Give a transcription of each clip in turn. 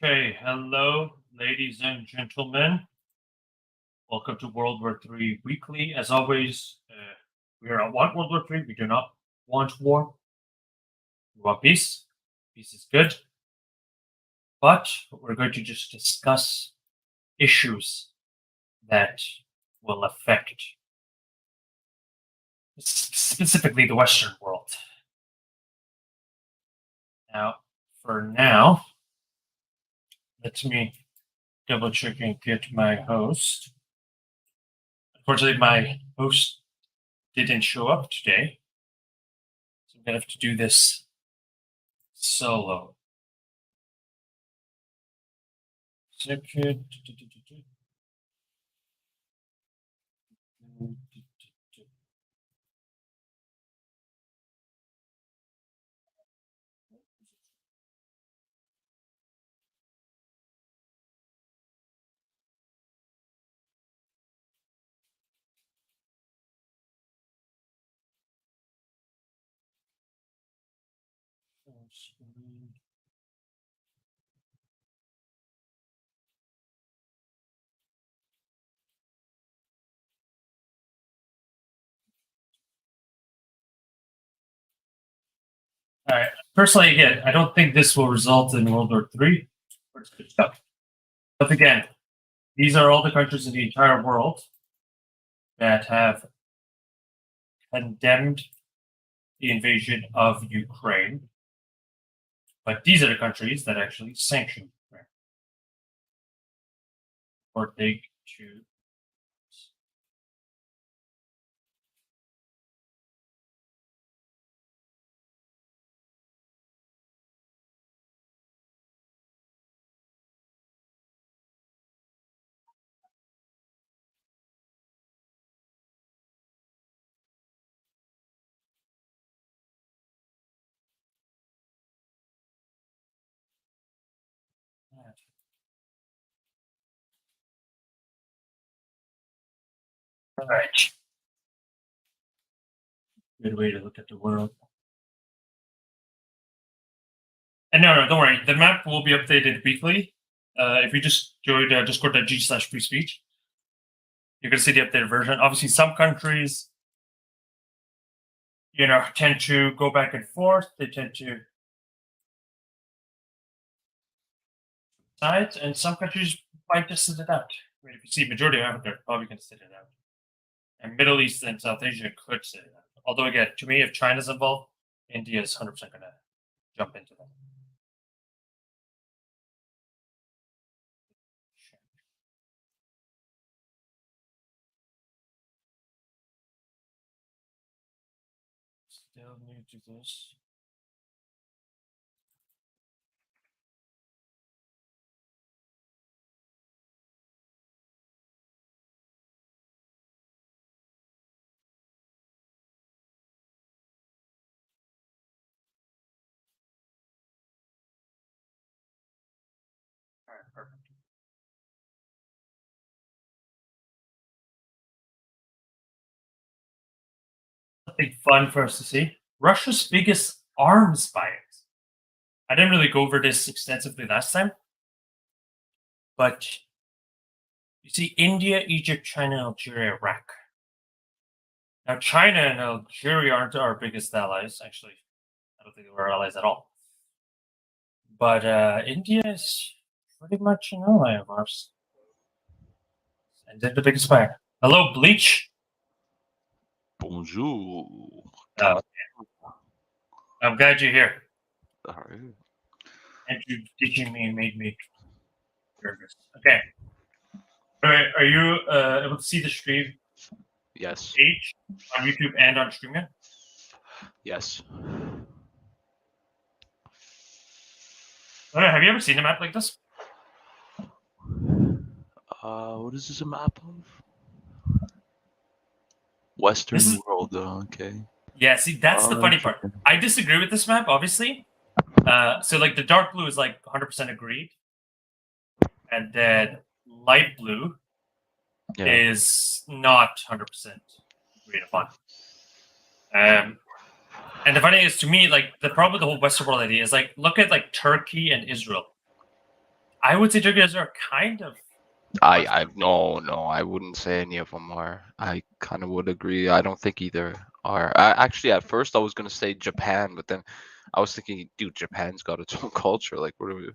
Okay, hello, ladies and gentlemen. Welcome to World War III Weekly. As always, we are want World War III. We do not want war. We want peace. Peace is good. But we're going to just discuss issues that will affect specifically the Western world. For now, let me double check and get my host. Unfortunately, my host didn't show up today, so I'm gonna have to do this solo. Second. All right. Personally, again, I don't think this will result in World War III. But again, these are all the countries in the entire world that have condemned the invasion of Ukraine. But these are the countries that actually sanctioned Ukraine. Or they choose. All right. Good way to look at the world. And no, don't worry. The map will be updated weekly. If you just join discord.g/free speech, you're going to see the updated version. Obviously, some countries, tend to go back and forth. They tend to sides, and some countries might just sit it out. I mean, if you see majority of Africa, are probably going to sit it out. And Middle East and South Asia could sit it out. Although, again, to me, if China's involved, India is 100% going to jump into that. Still new to this. All right, perfect. Something fun for us to see. Russia's biggest arms buyers. I didn't really go over this extensively last time, but you see India, Egypt, China, Algeria, Iraq. Now, China and Algeria aren't our biggest allies. Actually, I don't think they were allies at all. But India is pretty much an ally of ours. And they're the biggest buyer. Hello, Bleach. Bonjour. I'm glad you're here. All right. Introducing me made me nervous. Okay. All right. Are you able to see the stream Yes. page on YouTube and on Streaming? Yes. Have you ever seen a map like this? What is this a map of? Western world. Okay. Yeah. See, that's the funny part. I disagree with this map, obviously. So, like, the dark blue is like 100% agreed, and then light blue is not 100% agreed upon. And the funny thing is, to me, like, the problem with the whole Western world idea is, like, look at, like, Turkey and Israel. I would say Turkey are kind of. No, I wouldn't say any of them are. I kind of would agree. I don't think either are. Actually, at first I was gonna say Japan, but then I was thinking, dude, Japan's got its own culture. Like, what are we?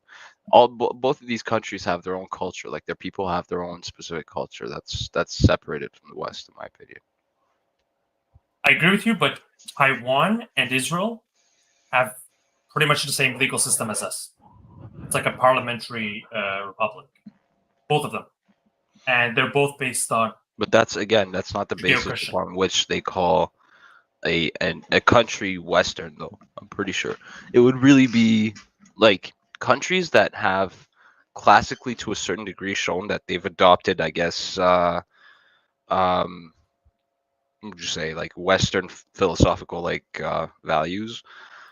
Both of these countries have their own culture. Like, their people have their own specific culture. That's separated from the West, in my opinion. I agree with you, but Taiwan and Israel have pretty much the same legal system as us. It's like a parliamentary republic, both of them, and they're both based on But that's not the basis Judeo-Christian. upon which they call a country Western, though. I'm pretty sure it would really be like countries that have classically, to a certain degree, shown that they've adopted, I guess, what would you say, like Western philosophical values.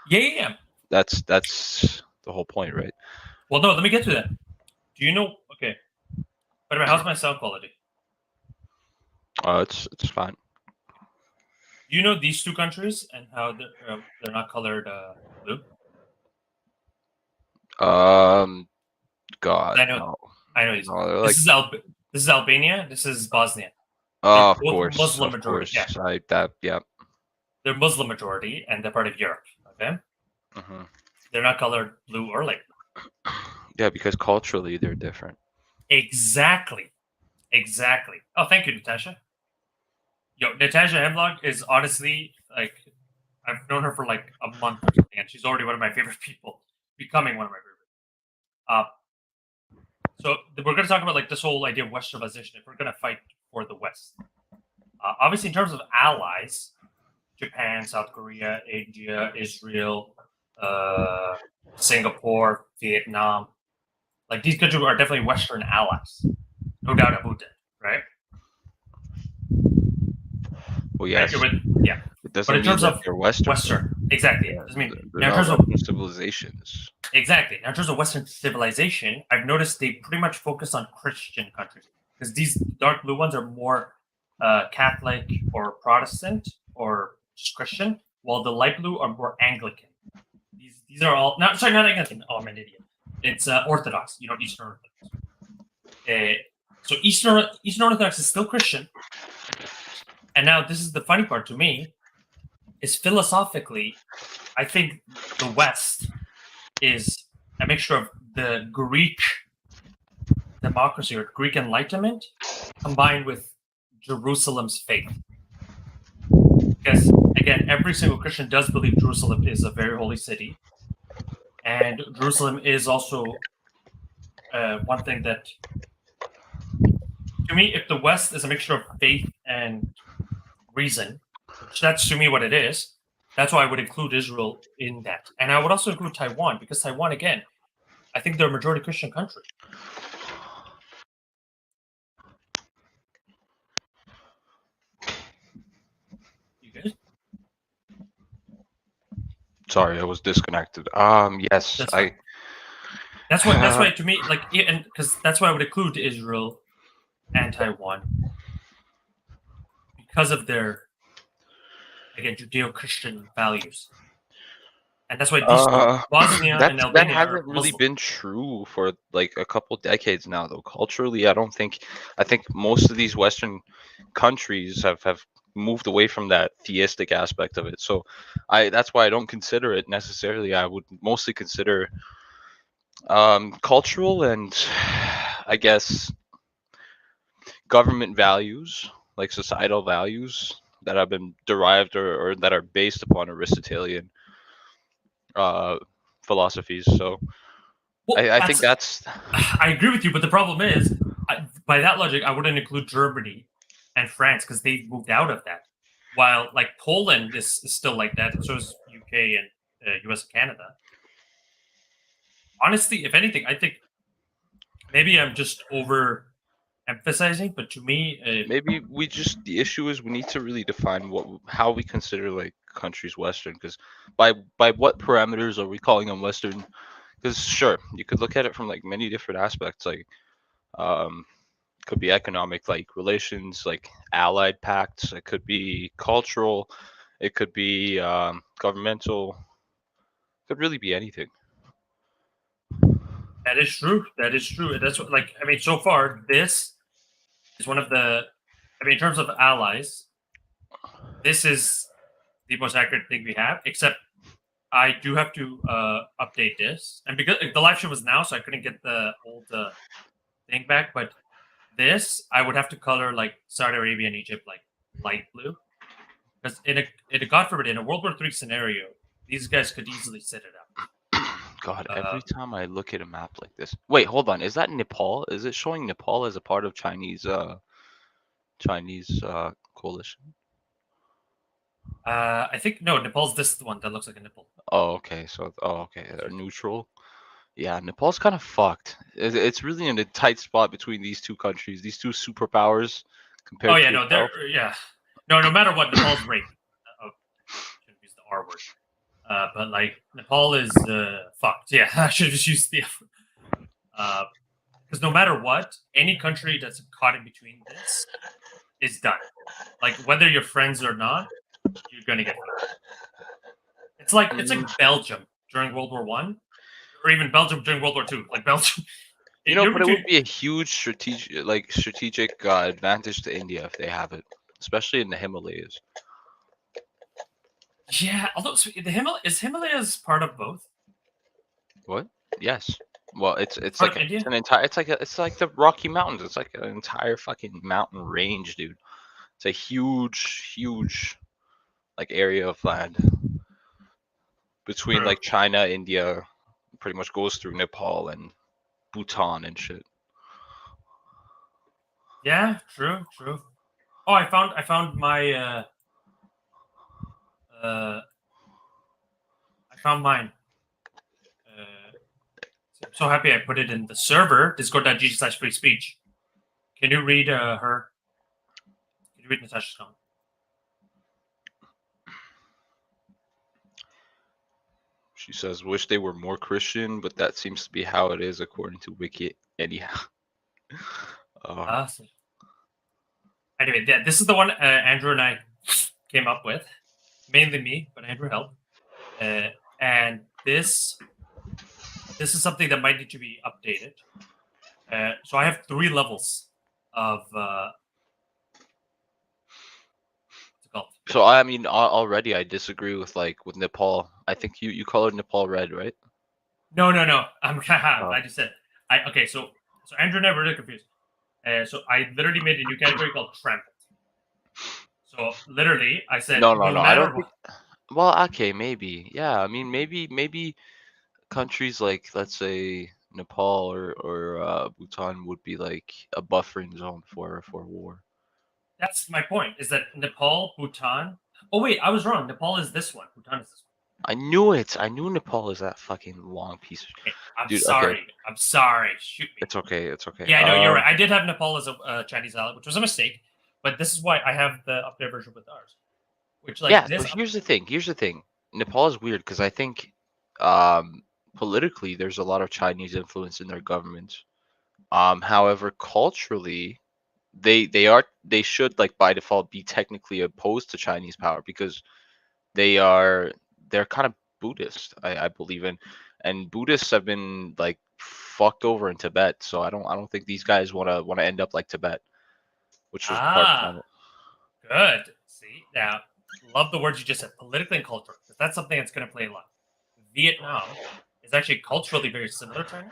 Yeah. That's the whole point, right? Well, no, let me get to that. Do you know? Okay. By the way, how's my sound quality? It's fine. Do you know these two countries and how they're not colored blue? God, I know. no. I know these. No, they're This like, is Albania. This is Bosnia. They're oh, both Muslim of majority. course. Yeah, Yeah. they're Muslim majority, and they're part of Europe. Okay, Hmm. they're not colored blue or light. Yeah, because culturally they're different. Exactly. Oh, thank you, Natasha. Yo, Natasha Hemlock is honestly like I've known her for like a month or something, and she's already one of my favorite people, becoming one of my favorite. So we're going to talk about like this whole idea of Westernization. If we're going to fight for the West, obviously in terms of allies, Japan, South Korea, India, Israel, Singapore, Vietnam, like these countries are definitely Western allies, no doubt about it, right? Well, yes. Yeah. It But doesn't in mean terms that of they're Western. exactly. Yeah, Doesn't mean they're now in not terms of Western civilizations. exactly. Now, in terms of Western civilization, I've noticed they pretty much focus on Christian countries because these dark blue ones are more Catholic or Protestant or just Christian, while the light blue are more Anglican. These are all not Anglican. Oh, I'm an idiot. It's Orthodox. You know, Eastern Orthodox. So Eastern Orthodox is still Christian, and now this is the funny part to me is philosophically, I think the West is a mixture of the Greek democracy or Greek Enlightenment combined with Jerusalem's faith. Because again, every single Christian does believe Jerusalem is a very holy city, and Jerusalem is also one thing that, to me, if the West is a mixture of faith and reason, which that's to me what it is, that's why I would include Israel in that, and I would also include Taiwan because Taiwan, again, I think they're a majority Christian country. You guys? Sorry, I was disconnected. Yes, That's fine. That's why to me, like, and because that's why I would include Israel and Taiwan because of their again Judeo-Christian values, and that's why these Bosnia and that Albania are hasn't really Muslim. been true for like a couple decades now, though. Culturally, I think most of these Western countries have moved away from that theistic aspect of it. So that's why I don't consider it necessarily. I would mostly consider cultural and I guess government values, like societal values that have been derived or that are based upon Aristotelian uh, philosophies. So Well, I think that's I agree with you, but the problem is, by that logic, I wouldn't include Germany and France because they've moved out of that. While like Poland is still like that, and so is UK and US and Canada. Honestly, if anything, I think maybe I'm just over emphasizing, but to me, maybe the issue is we need to really define how we consider like countries Western, because by what parameters are we calling them Western? Because sure, you could look at it from like many different aspects, like um could be economic, like relations, like allied pacts. It could be cultural. It could be governmental. Could really be anything. That is true. That is true. That's what, like, I mean, so far, this is one of the, I mean, in terms of allies, this is the most accurate thing we have, except I do have to update this. And because the live stream was now, so I couldn't get the old thing back, but this, I would have to color like Saudi Arabia and Egypt like light blue. Because in a God forbid, in a World War III scenario, these guys could easily set it up. God, every time I look at a map like this. Wait, hold on. Is that Nepal? Is it showing Nepal as a part of Chinese coalition? I think no, Nepal's this one that looks like a nipple. Oh, okay. So, okay. They're neutral. Yeah, Nepal's kind of fucked. It's really in a tight spot between these two countries, these two superpowers compared Oh yeah, to no, itself. yeah, no matter what, Nepal's great. Oh, shouldn't use the R word. But like Nepal is fucked. Yeah, I should have just used the F word. Because no matter what, any country that's caught in between this is done. Like whether you're friends or not, you're gonna get fucked. It's like Belgium during World War One, or even Belgium during World War Two. Like Belgium, You know, but it would be a huge strategic advantage to India if they have it, especially in the Himalayas. Yeah, although is Himalayas part of both? What? Yes. Well, it's Part like of India? it's an entire. It's like the Rocky Mountains. It's like an entire fucking mountain range, dude. It's a huge like area of land between True. like China, India, pretty much goes through Nepal and Bhutan and shit. Yeah, true. Oh, I found my I found mine. I'm so happy I put it in the server, discord.gg/free speech. Can you read her? Can you read Natasha's comment? She says, "Wish they were more Christian, but that seems to be how it is according to Wiki anyhow." Awesome. Anyway, yeah, this is the one Andrew and I came up with. Mainly me, but Andrew helped. And this is something that might need to be updated. So I have 3 levels of what's it called? So I mean, already I disagree with Nepal. I think you colored Nepal red, right? No. I just said okay. So Andrew and I were really confused. So I literally made a new category called trampled. So literally, I said No. matter I don't what. think. Well, okay, maybe. Yeah, I mean, maybe countries like, let's say, Nepal or Bhutan would be like a buffering zone for war. That's my point. Is that Nepal, Bhutan? Oh wait, I was wrong. Nepal is this one. Bhutan is this one. I knew it. I knew Nepal is that fucking long piece of. Okay, I'm Dude, sorry. okay. I'm sorry. Shoot me. It's okay. Yeah, no, you're right. I did have Nepal as a Chinese ally, which was a mistake. But this is why I have the updated version with ours. Which like yeah. this. So here's the thing. Nepal is weird because I think, politically, there's a lot of Chinese influence in their government. However, culturally, they should, like, by default be technically opposed to Chinese power because they're kind of Buddhist, I believe in, and Buddhists have been like fucked over in Tibet. So I don't think these guys wanna end up like Tibet, which was part of China. Good. See now, love the words you just said, politically and culturally, because that's something that's going to play a lot. Vietnam is actually culturally very similar to China,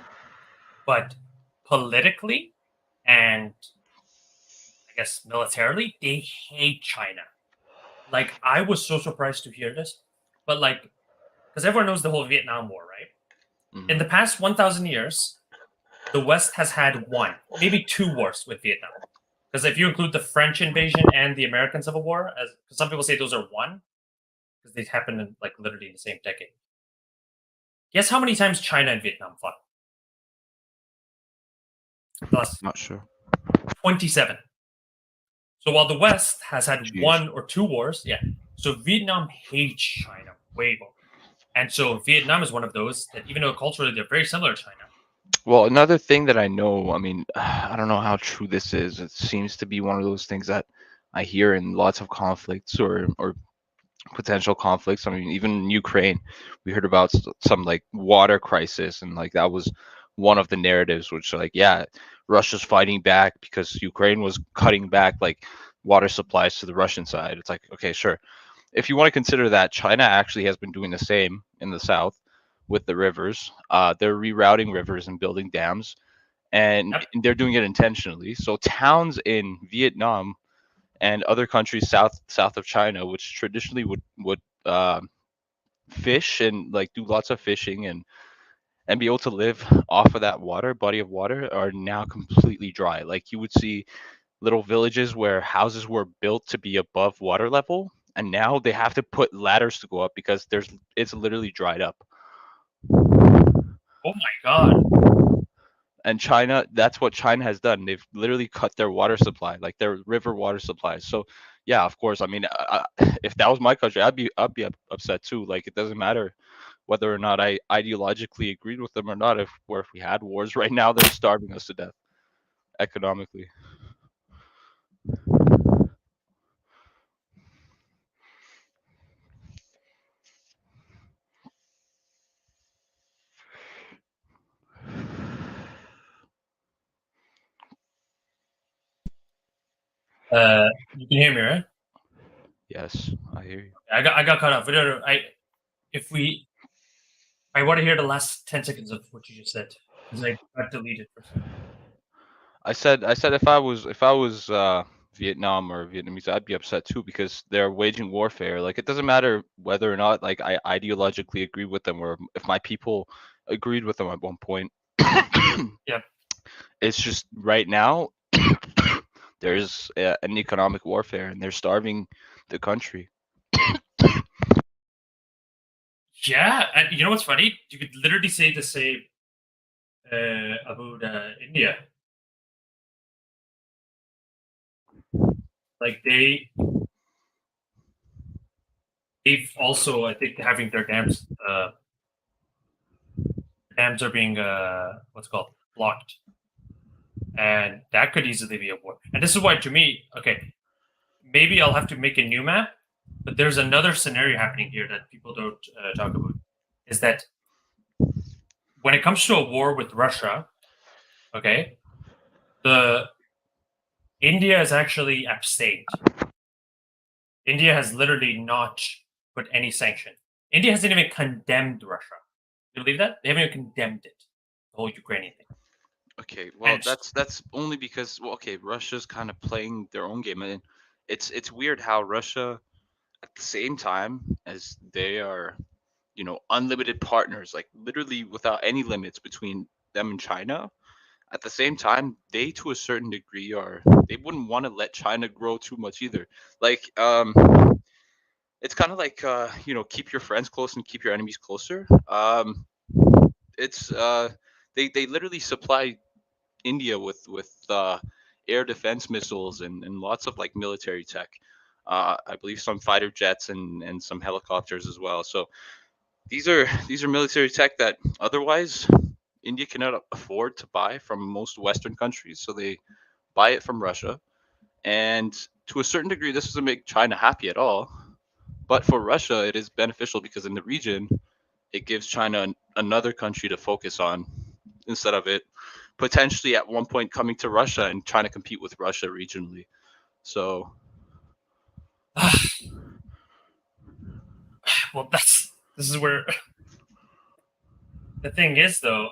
but politically and I guess militarily, they hate China. Like I was so surprised to hear this, but like, because everyone knows the whole Vietnam War, right? Mhm. In the past 1,000 years, the West has had one, maybe 2 wars with Vietnam. Because if you include the French invasion and the American Civil War, as some people say those are one, because they happened in like literally in the same decade. Guess how many times China and Vietnam fought? Plus Not sure. 27. So while the West has had Jeez. 1 or 2 wars, yeah. So Vietnam hates China way more. And so Vietnam is one of those that even though culturally they're very similar to China. Well, another thing that I know, I mean, I don't know how true this is. It seems to be one of those things that I hear in lots of conflicts or potential conflicts. I mean, even in Ukraine, we heard about some like water crisis, and like that was one of the narratives, which like, yeah, Russia's fighting back because Ukraine was cutting back like water supplies to the Russian side. It's like, okay, sure. If you want to consider that, China actually has been doing the same in the south with the rivers. They're rerouting rivers and building dams, and Yep. they're doing it intentionally. So towns in Vietnam and other countries south of China, which traditionally would fish and like do lots of fishing and be able to live off of that water body of water, are now completely dry. Like you would see little villages where houses were built to be above water level, and now they have to put ladders to go up because it's literally dried up. Oh my god. And China, that's what China has done. They've literally cut their water supply, like their river water supplies. So yeah, of course, I mean, if that was my country, I'd be upset too. Like it doesn't matter whether or not I ideologically agreed with them or not. If we had wars right now, they're starving us to death economically. You can hear me, right? Yes, I hear you. I got cut off. If we I want to hear the last 10 seconds of what you just said because I got deleted for some. I said if I was Vietnam or Vietnamese, I'd be upset too because they're waging warfare. Like it doesn't matter whether or not like I ideologically agree with them or if my people agreed with them at one point. Yeah. It's just right now there's an economic warfare and they're starving the country. Yeah, and you know what's funny? You could literally say the same about India. Like they've also, I think, having their dams are being what's it called blocked, and that could easily be a war. And this is why, to me, okay, maybe I'll have to make a new map. But there's another scenario happening here that people don't talk about. Is that when it comes to a war with Russia, okay, the India is actually abstained. India has literally not put any sanction. India hasn't even condemned Russia. You believe that? They haven't even condemned it, the whole Ukrainian thing. Okay, well And that's only because well, okay, Russia's kind of playing their own game, and it's weird how Russia at the same time as they are, unlimited partners, like literally without any limits between them and China. At the same time, they to a certain degree are they wouldn't want to let China grow too much either. Like it's kind of like keep your friends close and keep your enemies closer. It's they literally supply India with air defense missiles and lots of like military tech. I believe some fighter jets and some helicopters as well. So these are military tech that otherwise India cannot afford to buy from most Western countries. So they buy it from Russia, and to a certain degree, this doesn't make China happy at all. But for Russia, it is beneficial because in the region, it gives China another country to focus on instead of it potentially at one point coming to Russia and trying to compete with Russia regionally. So well, this is where the thing is, though.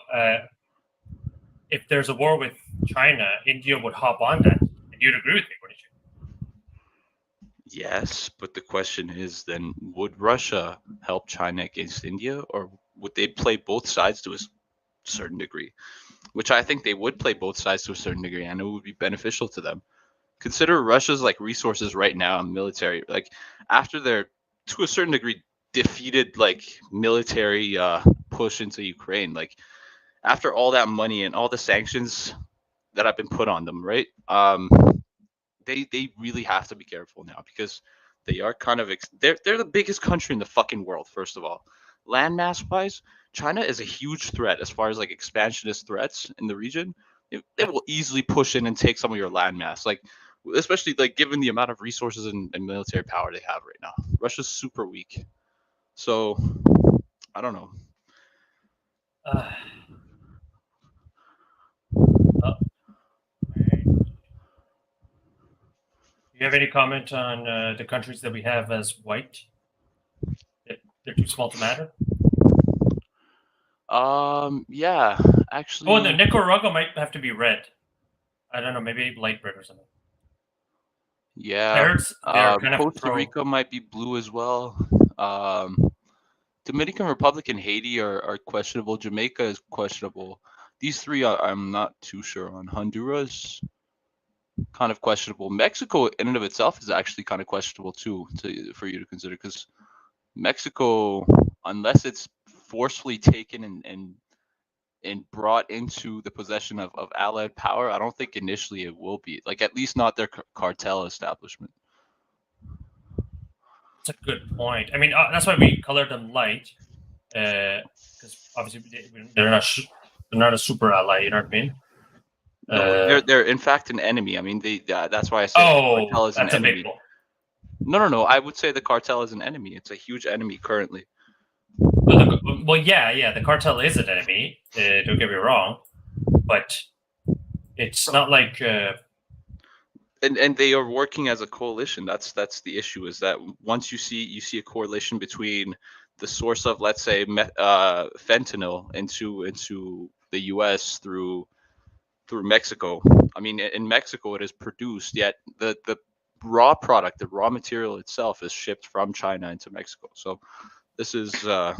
If there's a war with China, India would hop on that, and you'd agree with me, wouldn't you? yes, but the question is then would Russia help China against India or would they play both sides to a certain degree? Which I think they would play both sides to a certain degree and it would be beneficial to them. Consider Russia's like resources right now in military, like after their to a certain degree defeated like military push into Ukraine, like after all that money and all the sanctions that have been put on them, right? They really have to be careful now because they are kind of they're the biggest country in the fucking world. First of all, landmass wise, China is a huge threat as far as like expansionist threats in the region. They Yep. will easily push in and take some of your landmass, like especially like given the amount of resources and military power they have right now. Russia's super weak, so I don't know. Uh, have any comment on the countries that we have as white? They're too small to matter. Yeah, Oh, actually, and the Nicaragua might have to be red. I don't know, maybe light red or something. I yeah. heard they're kind of Costa pro. Rica might be blue as well. Um, Dominican Republic and Haiti are questionable. Jamaica is questionable. These three I'm not too sure on. Honduras, kind of questionable. Mexico in and of itself is actually kind of questionable too, for you to consider, because Mexico, unless it's forcefully taken and brought into the possession of Allied power, I don't think initially it will be. Like, at least not their cartel establishment. That's a good point. I mean, that's why we colored them light, because obviously they're not a super ally. You know what I mean? No, they're in fact an enemy. I mean, that's why I say the Oh, cartel is an that's a big enemy. one. No. I would say the cartel is an enemy. It's a huge enemy currently. Well, yeah, the cartel is an enemy. Don't get me wrong, but it's not like And they are working as a coalition. That's the issue. Is that once you see a correlation between the source of, let's say, fentanyl into the U.S. through Mexico. I mean, in Mexico it is produced, yet the raw product, the raw material itself, is shipped from China into Mexico. So this is a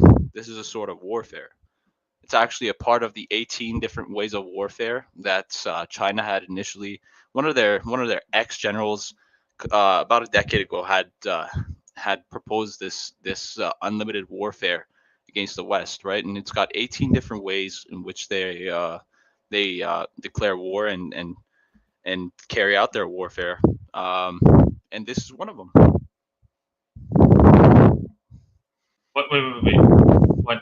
sort of warfare. It's actually a part of the 18 different ways of warfare that China had initially. One of their ex generals about a decade ago had proposed this unlimited warfare against the West, right? And it's got 18 different ways in which they declare war and carry out their warfare. Um, and this is one of them. wait. What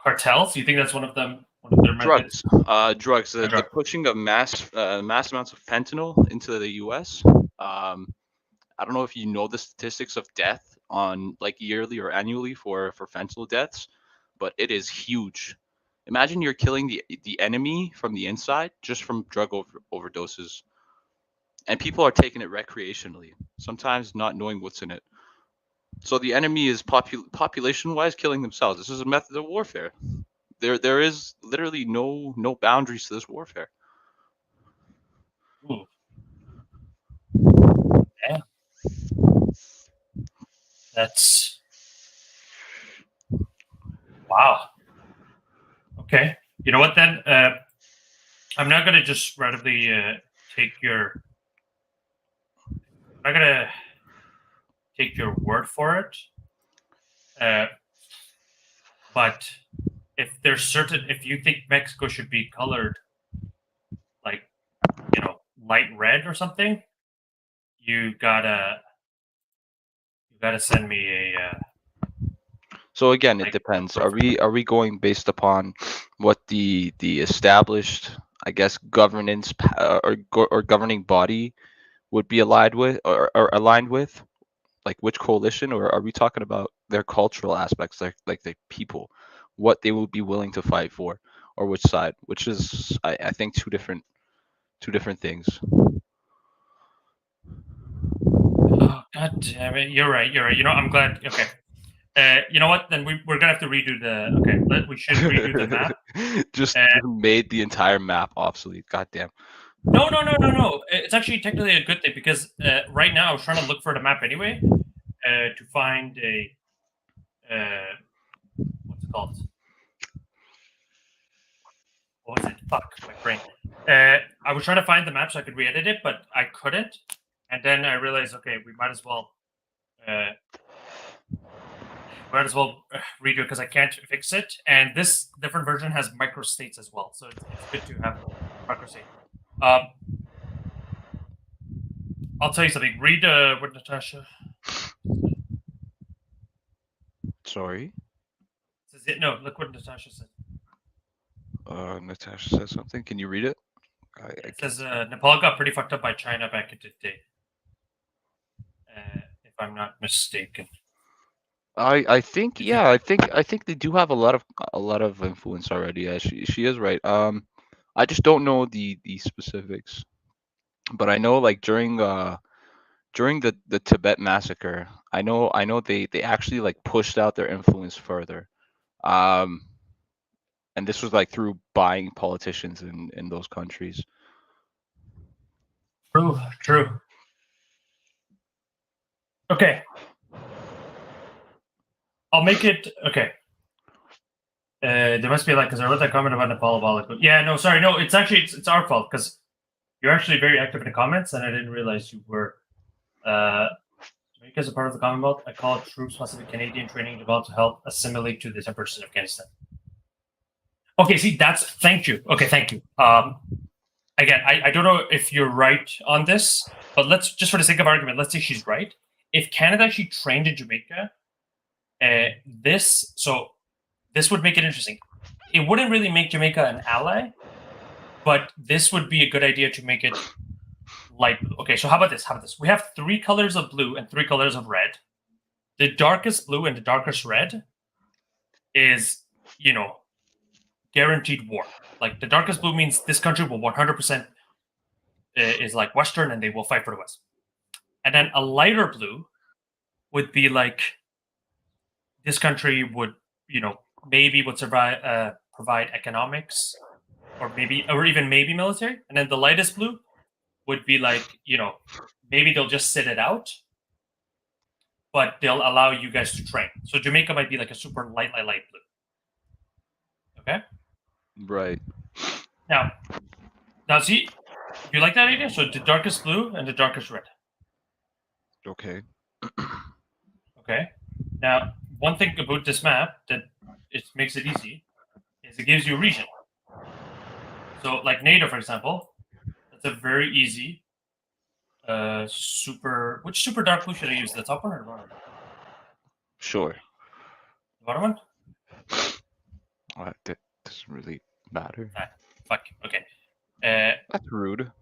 cartels? You think that's one of them? One of their methods? Drugs. The Drug. pushing of mass amounts of fentanyl into the U.S. I don't know if you know the statistics of death on, like, yearly or annually for fentanyl deaths, but it is huge. Imagine you're killing the enemy from the inside just from overdoses, and people are taking it recreationally, sometimes not knowing what's in it. So the enemy is population-wise killing themselves. This is a method of warfare. There is literally no boundaries to this warfare. Ooh, yeah, that's wow. Okay, you know what then? I'm not gonna just randomly take your. I'm not gonna take your word for it. Uh, but if you think Mexico should be colored like light red or something, you gotta send me a So again, it like a depends. proof. Are we going based upon what the established, I guess, governance or governing body would be allied with, or aligned with, like which coalition, or are we talking about their cultural aspects, like the people, what they will be willing to fight for, or which side? Which is, I think, two different things. Oh god damn it! You're right. You're right. I'm glad. Okay. You know what? Then we're gonna have to redo the. Okay, we should redo the map. Just Uh, made the entire map obsolete. Goddamn. no. It's actually technically a good thing because right now I was trying to look for the map anyway to find a what's it called? What was it? Fuck my brain. I was trying to find the map so I could re-edit it, but I couldn't. And then I realized, okay, we might as well redo it because I can't fix it. And this different version has microstates as well, so it's good to have microstate. I'll tell you something. Read what Natasha Sorry. says. It. No, look what Natasha said. Natasha said something. Can you read it? It says Nepal got pretty fucked up by China back in the day, if I'm not mistaken. I think, yeah, I think they do have a lot of influence already. Yeah, she is right. I just don't know the specifics, but I know, like, during during the Tibet massacre, I know they actually like pushed out their influence further. Um, and this was like through buying politicians in those countries. True, true. Okay, I'll make it. Okay. There must be like because I wrote that comment about Nepal a while ago. Yeah, no, sorry, no, it's actually it's our fault because you're actually very active in the comments, and I didn't realize you were. Because a part of the Commonwealth, I call troops must have Canadian training developed to help assimilate to the temperatures of Afghanistan. Okay, see, that's thank you. Okay, thank you. Again, I don't know if you're right on this, but let's just for the sake of argument, let's say she's right. If Canada actually trained in Jamaica, this would make it interesting. It wouldn't really make Jamaica an ally, but this would be a good idea to make it light blue. Okay, so how about this? We have 3 colors of blue and 3 colors of red. The darkest blue and the darkest red is, guaranteed war. Like the darkest blue means this country will 100% is like Western and they will fight for the West. And then a lighter blue would be like this country would, maybe would survive, provide economics, or even maybe military. And then the lightest blue would be like, maybe they'll just sit it out, but they'll allow you guys to train. So Jamaica might be like a super light blue. Okay. Right. Now, see, you like that idea? So the darkest blue and the darkest red. Okay. Okay. Now, one thing about this map that it makes it easy is it gives you a region. So, like NATO, for example, that's a very easy Which super dark blue should I use? The top one or the bottom? Sure. The bottom one? That doesn't really matter. Fuck. Okay. That's rude.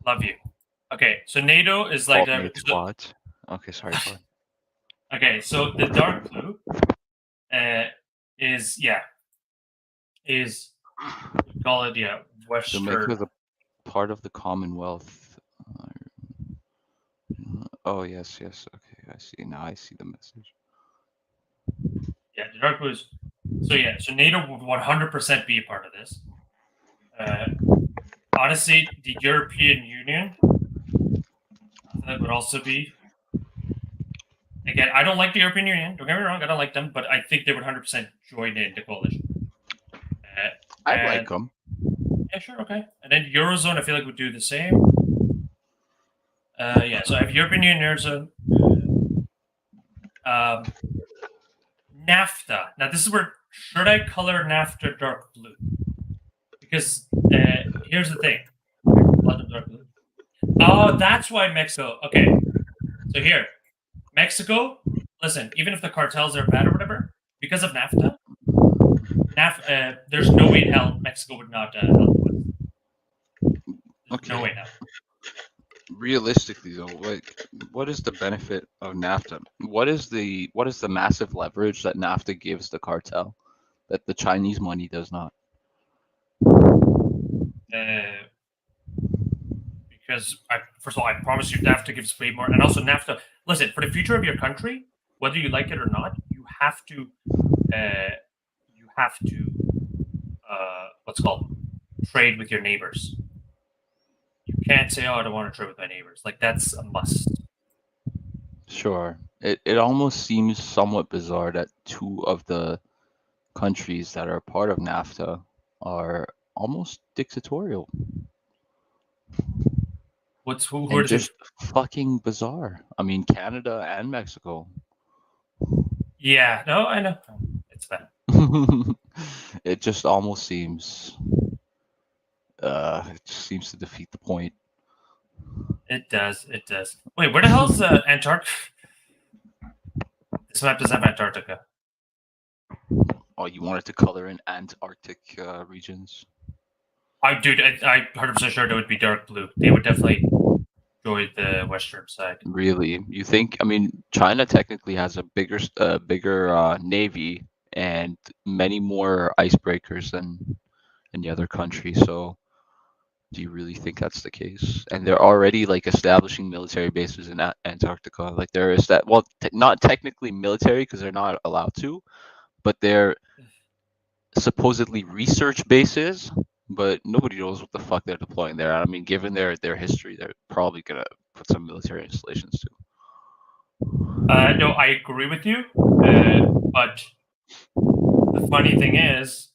Love you. Okay, so NATO is like what? Okay, sorry. Okay, so the dark blue is call it Western. Jamaica is a part of the Commonwealth. Oh yes. Okay, I see now. I see the message. Yeah, the dark blue is. So NATO would 100% be a part of this. Honestly, the European Union, that would also be. Again, I don't like the European Union. Don't get me wrong, I don't like them, but I think they would 100% join in the coalition. I like them. Yeah, sure, okay. And then Eurozone, I feel like would do the same. So I have European Union, Eurozone. NAFTA. Now, this is where should I color NAFTA dark blue? Because here's the thing. Dark blue. Oh, that's why Mexico. Okay, so here, Mexico. Listen, even if the cartels are bad or whatever, because of NAFTA, there's no way in hell Mexico would not help with. Okay. No way now. Realistically, though, what is the benefit of NAFTA? What is the massive leverage that NAFTA gives the cartel that the Chinese money does not? Because first of all, I promise you, NAFTA gives way more, and also NAFTA. Listen, for the future of your country, whether you like it or not, you have to what's called trade with your neighbors. You can't say, "Oh, I don't want to trade with my neighbors." Like that's a must. Sure. It almost seems somewhat bizarre that 2 of the countries that are part of NAFTA are almost dictatorial. Who are just fucking bizarre. I mean, Canada and Mexico. Yeah, no, I know. It's bad. It just almost seems it just seems to defeat the point. It does. Wait, where the hell's Antarctica? This map doesn't have Antarctica. Oh, you wanted to color in Antarctic regions? I'm 100% sure they would be dark blue. They would definitely join the western side. Really? You think? I mean, China technically has a bigger navy and many more icebreakers than the other countries. So Do you really think that's the case? And they're already like establishing military bases in Antarctica. Like there is that. Well, not technically military because they're not allowed to, but they're supposedly research bases. But nobody knows what the fuck they're deploying there. I mean, given their history, they're probably gonna put some military installations too. No, I agree with you. But the funny thing is,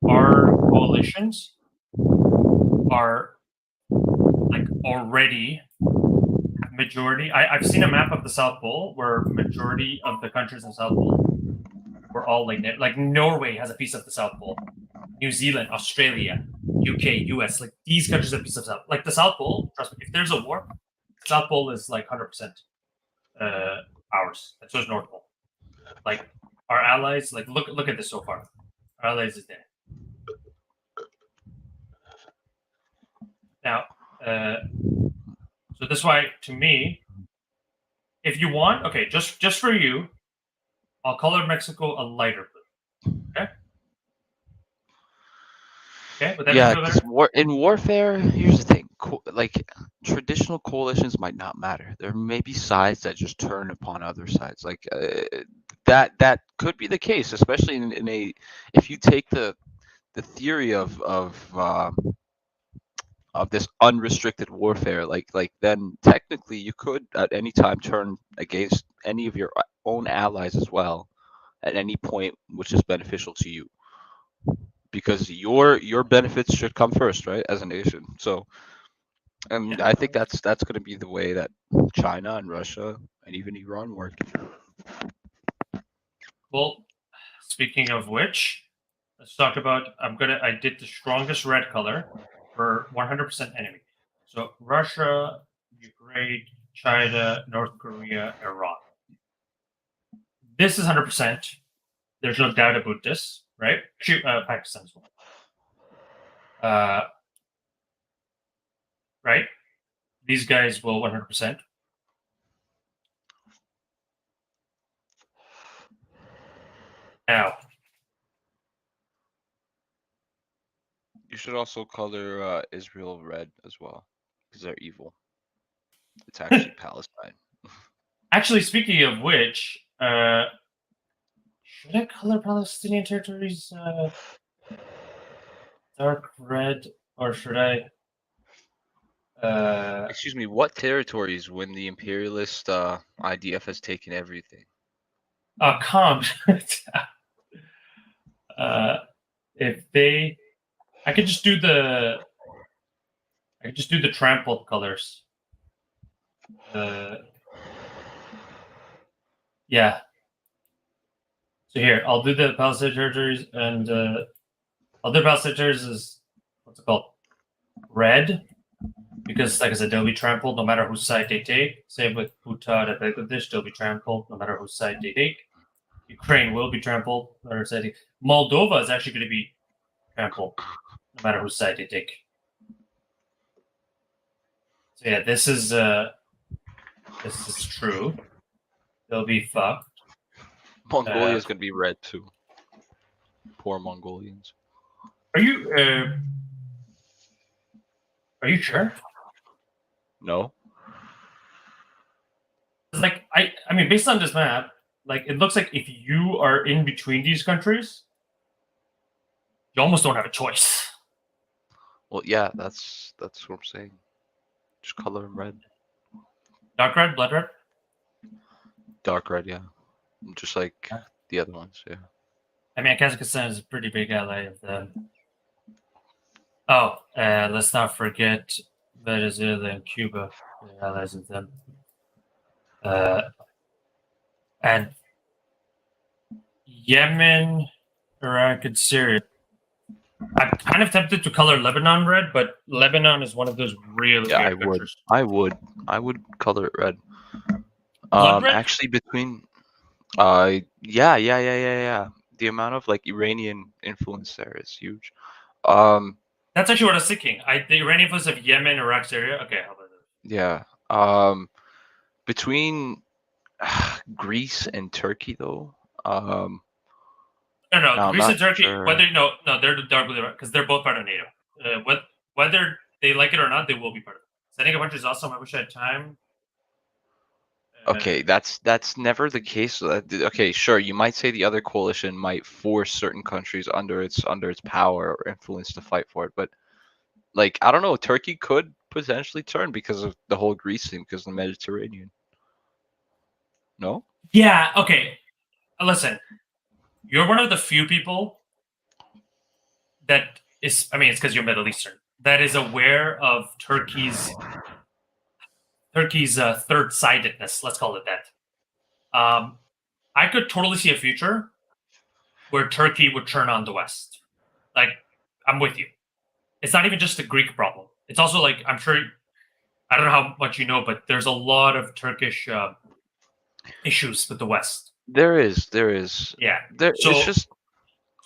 our coalitions are like already majority. I've seen a map of the South Pole where majority of the countries in the South Pole were all like Norway has a piece of the South Pole, New Zealand, Australia, UK, US. Like these countries have a piece of South. Like the South Pole. Trust me, if there's a war, South Pole is like 100% ours. And so is North Pole. Like our allies. Like look at this so far. Our allies is there. Now, so that's why, to me, if you want, okay, just for you, I'll color Mexico a lighter blue. Okay. Okay, but that Yeah, makes it because in warfare, here's the thing: like traditional coalitions might not matter. There may be sides that just turn upon other sides. Like that could be the case, especially in a if you take the theory of this unrestricted warfare, like then technically you could at any time turn against any of your own allies as well at any point, which is beneficial to you because your benefits should come first, right, as a nation. So, and Yeah. I think that's going to be the way that China and Russia and even Iran work. Well, speaking of which, let's talk about. I did the strongest red color for 100% enemy. So Russia, Ukraine, China, North Korea, Iran. This is 100%. There's no doubt about this, right? Pakistan as well. Right? These guys will 100%. Now, You should also color Israel red as well because they're evil. It's actually Palestine. actually, speaking of which, should I color Palestinian territories dark red, or should I? Excuse me, what territories when the imperialist IDF has taken everything? Calm. If they, I could just do the, I could just do the trampled colors. Yeah. So here, I'll do the Palestinian territories, and I'll do Palestinian territories is what's it called? Red, because like I said, they'll be trampled no matter whose side they take. Same with Bhutan and Bangladesh, they'll be trampled no matter whose side they take. Ukraine will be trampled no matter whose side they take. Moldova is actually going to be trampled no matter whose side they take. So yeah, this is true. They'll be fucked. Mongolia is gonna be red too. Poor Mongolians. Are you sure? No. Like I mean, based on this map, like it looks like if you are in between these countries, you almost don't have a choice. Well, yeah, that's what I'm saying. Just color them red. Dark red, blood red. Dark red, yeah. Just like the other ones, yeah. I mean, Kazakhstan is a pretty big ally of them. Oh, let's not forget Venezuela and Cuba, the allies of them. And Yemen, Iraq, and Syria. I'm kind of tempted to color Lebanon red, but Lebanon is one of those really Yeah, weird countries. I would color it red. Blood red? Actually, between yeah. The amount of like Iranian influence there is huge. That's actually what I was thinking. The Iranian influence of Yemen, Iraq, Syria. Okay, how about that? Yeah. Between Greece and Turkey though. No, No, I'm Greece not and Turkey. sure. Whether they're the dark blue because they're both part of NATO. Whether they like it or not, they will be part of it. Setting a bunch is awesome. I wish I had time. Okay, that's never the case. Okay, sure, you might say the other coalition might force certain countries under its power or influence to fight for it, but like I don't know, Turkey could potentially turn because of the whole Greece thing, because of the Mediterranean. No? Yeah. Okay. Listen, you're one of the few people that is. I mean, it's because you're Middle Eastern. That is aware of Turkey's third-sidedness. Let's call it that. I could totally see a future where Turkey would turn on the West. Like, I'm with you. It's not even just a Greek problem. It's also like I'm sure. I don't know how much you know, but there's a lot of Turkish issues with the West. There is. Yeah. It's So just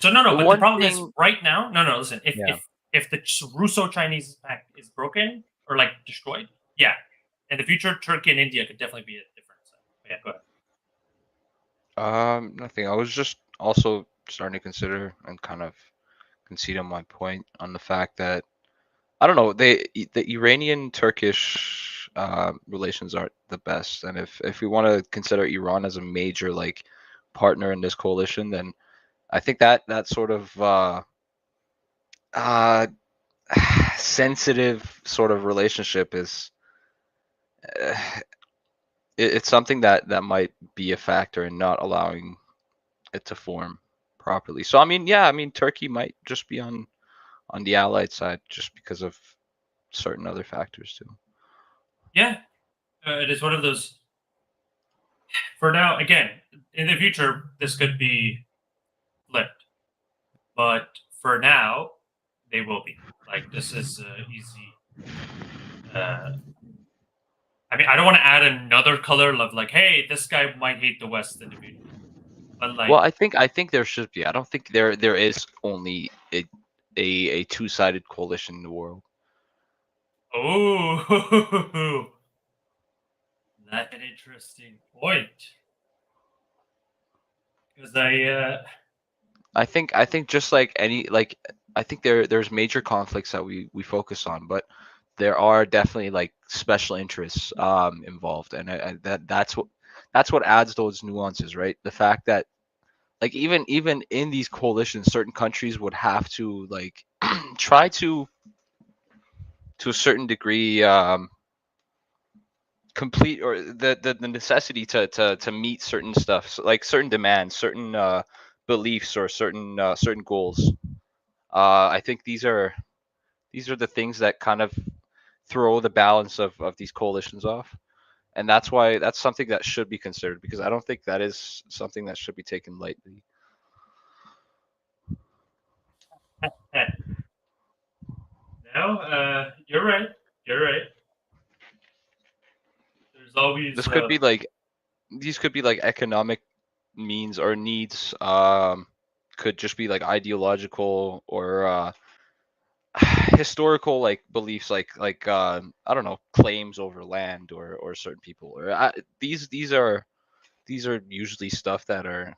no. the But the one problem is thing. right now. No. Listen, Yeah. if the Russo-Chinese pact is broken or like destroyed, yeah, in the future, Turkey and India could definitely be a different. Yeah, go ahead. Nothing. I was just also starting to consider and kind of concede on my point on the fact that I don't know, the Iranian Turkish relations aren't the best, and if we want to consider Iran as a major like partner in this coalition, then I think that sort of uh, sensitive sort of relationship is uh, it's something that might be a factor in not allowing it to form properly. So I mean, yeah, I mean Turkey might just be on the allied side just because of certain other factors too. Yeah, it is one of those. For now, again, in the future, this could be flipped, but for now, they will be. Like this is easy. Uh, I mean, I don't want to add another color of like, hey, this guy might hate the West in the future, but Well, like, I think there should be. I don't think there is only a two-sided coalition in the world. oh, that's an interesting point. Because I think just like any like I think there's major conflicts that we focus on, but there are definitely like special interests involved, and that's what adds those nuances, right? The fact that like even in these coalitions, certain countries would have to like try to a certain degree complete or the necessity to meet certain stuff, so like certain demands, certain beliefs or certain goals. I think these are the things that kind of throw the balance of these coalitions off, and that's why that's something that should be considered, because I don't think that is something that should be taken lightly. no, you're right. You're right. There's always This could be like these could be like economic means or needs, could just be like ideological or historical like beliefs, like I don't know, claims over land or certain people, or these are usually stuff that are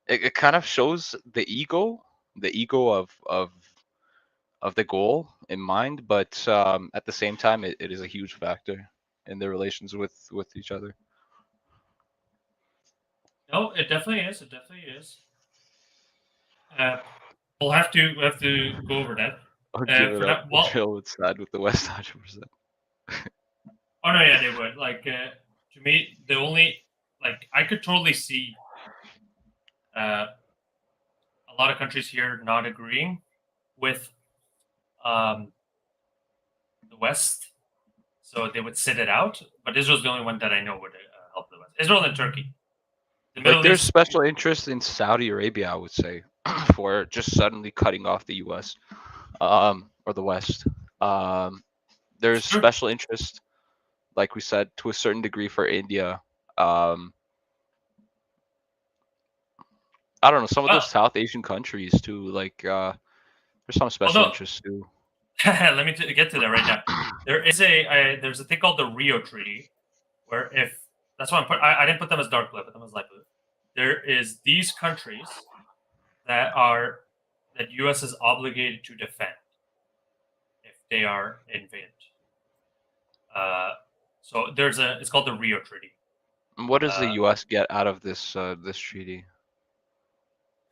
it kind of shows the ego of the goal in mind, but at the same time it is a huge factor in their relations with each other. no. It definitely is. It definitely is. Uh, we'll have to go over that. I'll give it For up. now, well, Israel would side with the West 100%. oh no, yeah, they would. Like to me, the only like I could totally see uh, a lot of countries here not agreeing with um, the West, so they would sit it out. But Israel's the only one that I know would help the West. Israel and Turkey. The Like Middle there's East, special interest in Saudi Arabia, I would say, for just suddenly cutting off the U.S. Or the West. Um, there's sure. special interest, like we said, to a certain degree for India. Um, I don't know, some of those Well, South Asian countries too. Like there's some well, special no. interest too. Let me get to that right now. There's a thing called the Rio Treaty, where if that's why I didn't put them as dark blue, I put them as light blue. There is these countries that U.S. is obligated to defend if they are invaded. So it's called the Rio Treaty. And what does the Uh, U.S. get out of this treaty?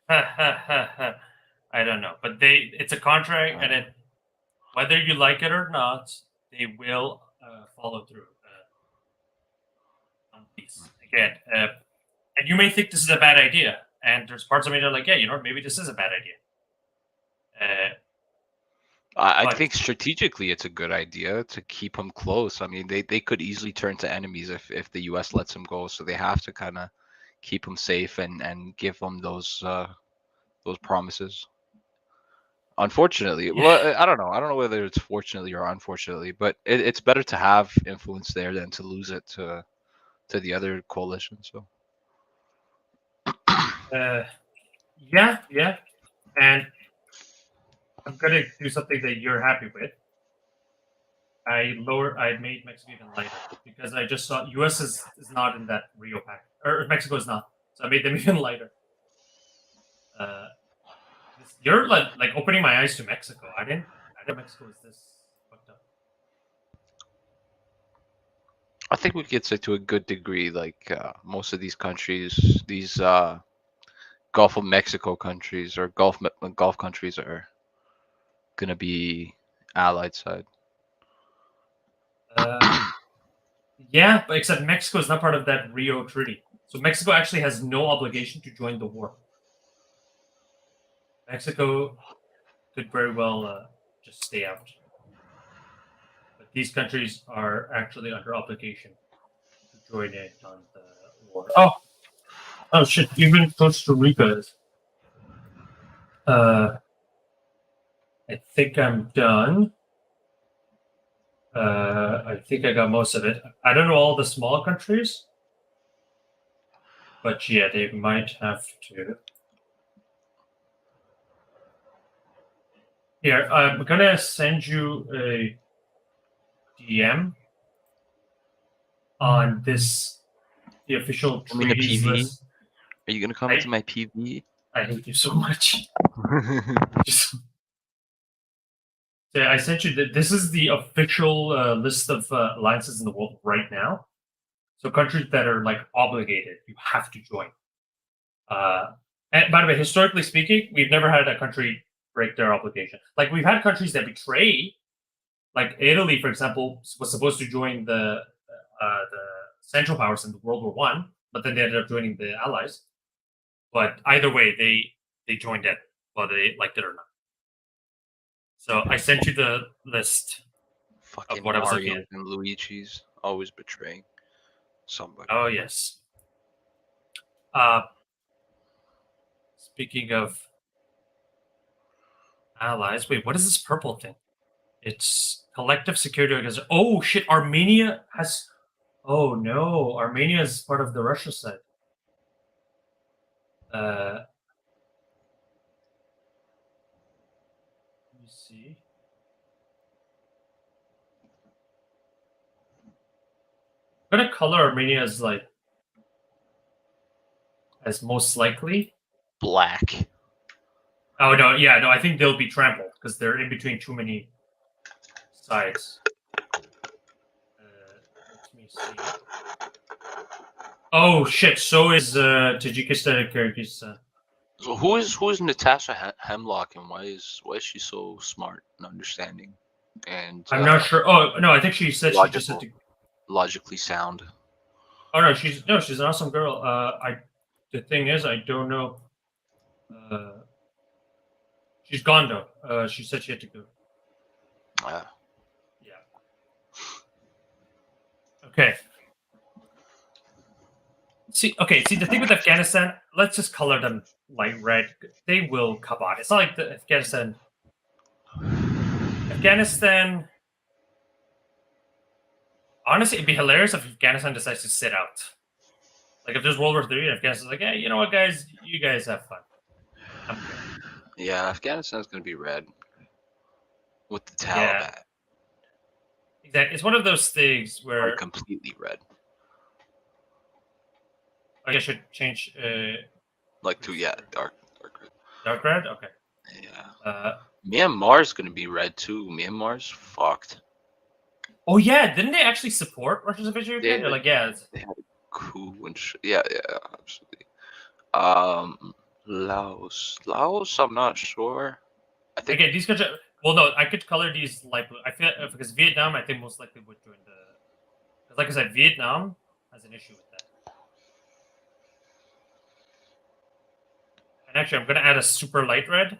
I don't know, but it's a contract, and whether you like it or not, they will follow through on these again. And you may think this is a bad idea, and there's parts of me that are like, yeah, maybe this is a bad idea. I But think strategically it's a good idea to keep them close. I mean, they could easily turn to enemies if the U.S. lets them go. So they have to kind of keep them safe and give them those promises. Unfortunately, yeah, well, I don't know. I don't know whether it's fortunately or unfortunately, but it's better to have influence there than to lose it to the other coalition. So yeah, and I'm gonna do something that you're happy with. I made Mexico even lighter because I just saw U.S. is not in that Rio pack, or Mexico is not, so I made them even lighter. Uh, you're like opening my eyes to Mexico. I didn't know Mexico was this fucked up. I think we could say to a good degree, like most of these countries, these Gulf of Mexico countries or Gulf countries are gonna be allied side. Yeah, but except Mexico is not part of that Rio Treaty, so Mexico actually has no obligation to join the war. Mexico could very well just stay out, but these countries are actually under obligation to join in on the war. Oh shit! Even Costa Rica is. I think I'm done. I think I got most of it. I don't know all the small countries, but yeah, they might have to. Here, I'm gonna send you a DM on the official Coming to treaties PV? list. Are you gonna come into my PV? I hate you so much. Yeah, I sent you this is the official list of alliances in the world right now. So countries that are like obligated, you have to join. And by the way, historically speaking, we've never had a country break their obligation. Like we've had countries that betray, like Italy, for example, was supposed to join the Central Powers in World War One, but then they ended up joining the Allies. But either way, they joined it, whether they liked it or not. So I sent you the list Fucking of what I was looking Mario at. and Luigi's always betraying somebody. Oh yes. Speaking of allies, wait, what is this purple thing? It's collective security organization. Oh shit! Armenia has. Oh no! Armenia is part of the Russia side. Let me see. I'm gonna color Armenia as like as most likely. Black. Oh no! Yeah, no. I think they'll be trampled because they're in between too many sides. Let me see. Oh shit! So is Tajikistan and Kyrgyzstan. So who is Natasha Hemlock and why is she so smart and understanding and I'm not sure. Oh no! I think she said she just said to. logically sound? Oh no! She's an awesome girl. The thing is, I don't know. She's gone though. She said she had to go. Yeah. Okay. See, the thing with Afghanistan, let's just color them light red. They will come on. It's not like the Afghanistan. Honestly, it'd be hilarious if Afghanistan decides to sit out. Like if there's World War III and Afghanistan's like, hey, you know what, guys, you guys have fun. I'm good. Yeah, Afghanistan's gonna be red with the Taliban. Yeah. Exactly. It's one of those things where completely red. I should change. Like to dark red. Dark red. Okay. Yeah. Myanmar's gonna be red too. Myanmar's fucked. Oh yeah, didn't they actually support Russia's invasion of They Ukraine? They're had, like, yeah, they had a coup and shit. Yeah, yeah, absolutely. Laos. I'm not sure. I think again, these countries. Well, no, I could color these light blue. I feel because Vietnam, I think most likely would join the. Because, like I said, Vietnam has an issue with that. And actually, I'm gonna add a super light red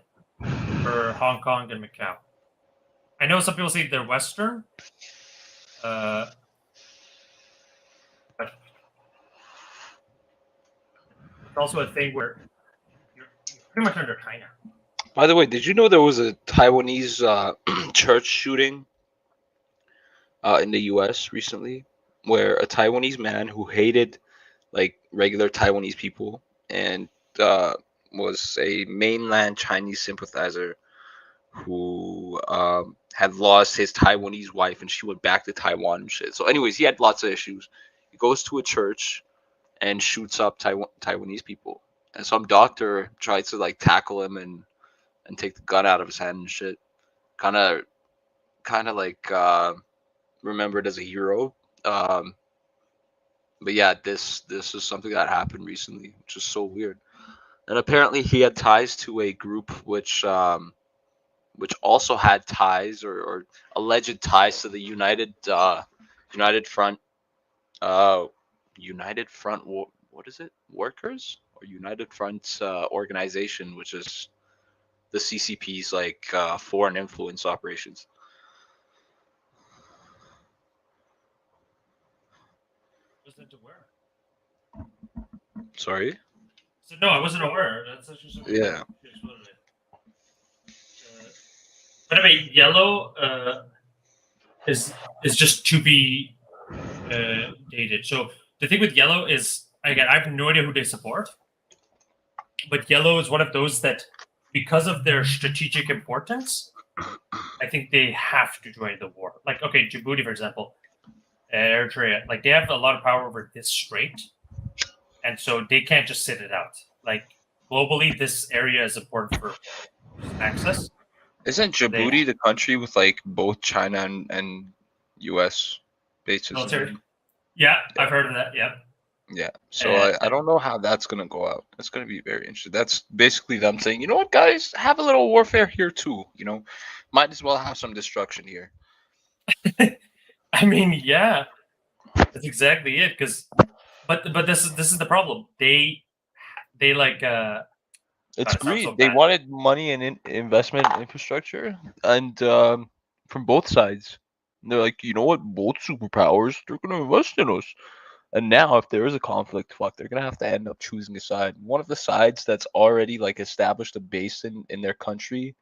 for Hong Kong and Macau. I know some people say they're Western, but it's also a thing where you're pretty much under China. By the way, did you know there was a Taiwanese church shooting in the U.S. recently, where a Taiwanese man who hated like regular Taiwanese people and uh, was a mainland Chinese sympathizer who had lost his Taiwanese wife and she went back to Taiwan and shit. So, anyways, he had lots of issues. He goes to a church and shoots up Taiwanese people, and some doctor tries to like tackle him and take the gun out of his hand and shit. Kind of, kind of like remembered as a hero. Um, but yeah, this is something that happened recently, which is so weird. And apparently, he had ties to a group which also had ties or alleged ties to the United Front uh, United Front what is it, workers or United Front organization, which is the CCP's like foreign influence operations. Wasn't aware. Sorry. So no, I wasn't aware. That's actually something that Yeah. you exploded. By the way, yellow is just to be dated. So the thing with yellow is, again, I have no idea who they support, but yellow is one of those that, because of their strategic importance, I think they have to join the war. Like, okay, Djibouti, for example, Eritrea, like they have a lot of power over this strait, and so they can't just sit it out. Like globally, this area is important for access. Isn't So they Djibouti the country with like both China and U.S. bases in military. them? Yeah, Yeah. I've heard of that. Yeah. Yeah. So Uh, I don't know how that's gonna go out. It's gonna be very interesting. That's basically them saying, you know what, guys, have a little warfare here too. You know, might as well have some destruction here. I mean, yeah, that's exactly it. Because, but this is the problem. They like It's God, it sounds so greed. They bad. wanted money and investment in infrastructure, and from both sides. And they're like, you know what? Both superpowers, they're gonna invest in us. And now, if there is a conflict, fuck, they're gonna have to end up choosing a side. One of the sides that's already like established a base in their country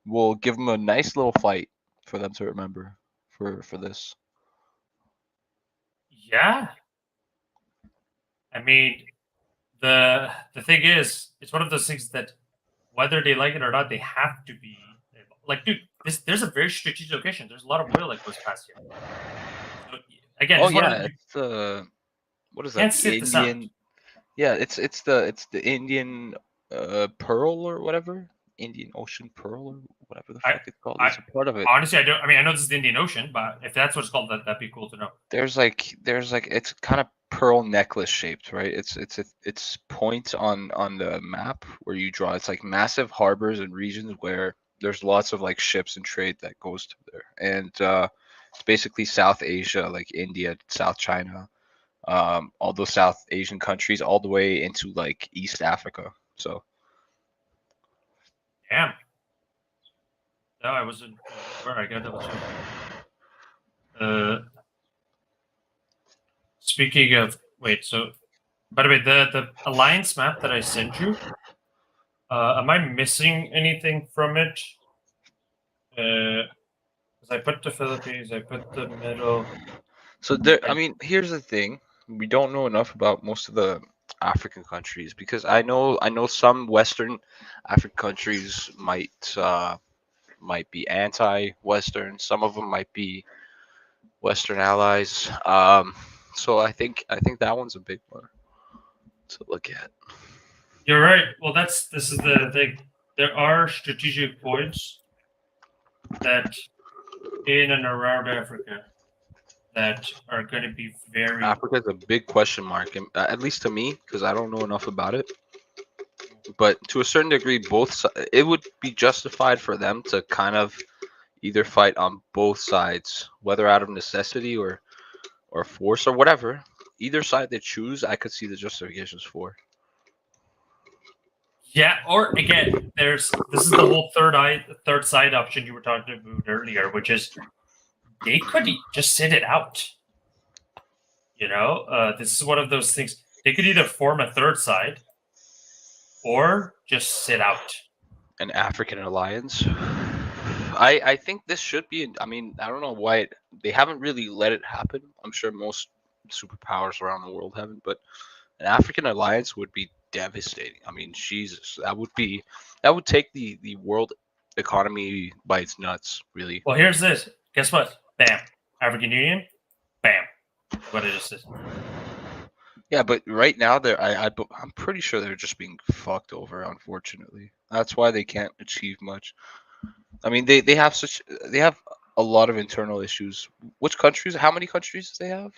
will give them a nice little fight for them to remember for this. Yeah, I mean, the thing is, it's one of those things that whether they like it or not, they have to be like, dude. There's a very strategic location. There's a lot of oil that goes past here. So again, Oh just one of yeah, the, you it's what is that? can't The sit this out. Indian. Yeah, it's the Indian Pearl or whatever. Indian Ocean Pearl or whatever the I fuck it's called. I It's a part of it. honestly, I don't. I mean, I know this is the Indian Ocean, but if that's what it's called, that'd be cool to know. There's like it's kind of pearl necklace shaped, right? It's points on the map where you draw. It's like massive harbors and regions where there's lots of like ships and trade that goes through there. And it's basically South Asia, like India, South China, all those South Asian countries, all the way into like East Africa. So Damn. No, I wasn't aware. I gotta double check. Uh, Speaking of, wait. So, by the way, the alliance map that I sent you, am I missing anything from it? Because I put the Philippines, I put the middle. So there, I I mean, here's the thing: we don't know enough about most of the African countries because I know some Western African countries might be anti-Western. Some of them might be Western allies. So I think that one's a big one to look at. You're right. Well, this is the thing. There are strategic points that in and around Africa that are going to be very. Africa is a big question mark, at least to me, because I don't know enough about it. But to a certain degree, it would be justified for them to kind of either fight on both sides, whether out of necessity or force or whatever. Either side they choose, I could see the justifications for. Yeah, or again, this is the whole third side option you were talking about earlier, which is they could just sit it out. This is one of those things. They could either form a third side or just sit out. An African alliance. I think this should be. I mean, I don't know why they haven't really let it happen. I'm sure most superpowers around the world haven't, but an African alliance would be devastating. I mean, Jesus, that would take the world economy by its nuts, really. Well, here's this. Guess what? Bam. African Union. Bam. What it just is. Yeah, but right now I'm pretty sure they're just being fucked over. Unfortunately, that's why they can't achieve much. I mean, they have a lot of internal issues. Which countries? How many countries do they have?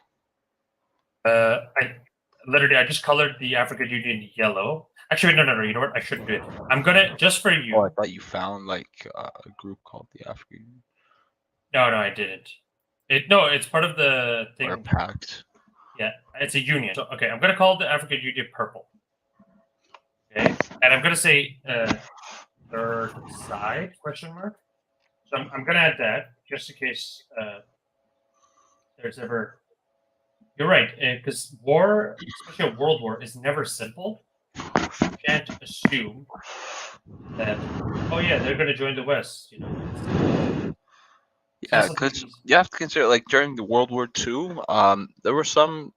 I just colored the African Union yellow. Actually, no. You know what? I shouldn't do it. I'm gonna just for you. Oh, I thought you found like a group called the African Union. No, I didn't. It's part of the thing. Or pact. Yeah, it's a union. So, okay, I'm gonna call the African Union purple. Okay, and I'm gonna say third side question mark. So I'm gonna add that just in case there's ever. You're right, because war, especially a world war, is never simple. You can't assume that. Oh yeah, they're gonna join the West. Yeah, because you have to consider, like during the World War II, there were some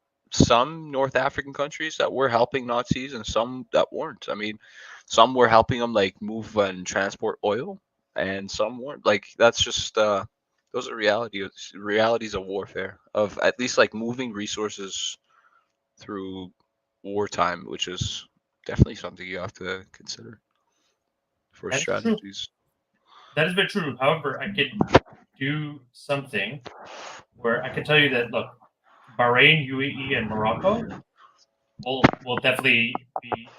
North African countries that were helping Nazis and some that weren't. I mean, some were helping them like move and transport oil, and some weren't. Like that's just those are realities of warfare, of at least like moving resources through wartime, which is definitely something you have to consider for That's strategies. True. That is very true. However, I could do something where I can tell you that look, Bahrain, UAE, and Morocco will definitely be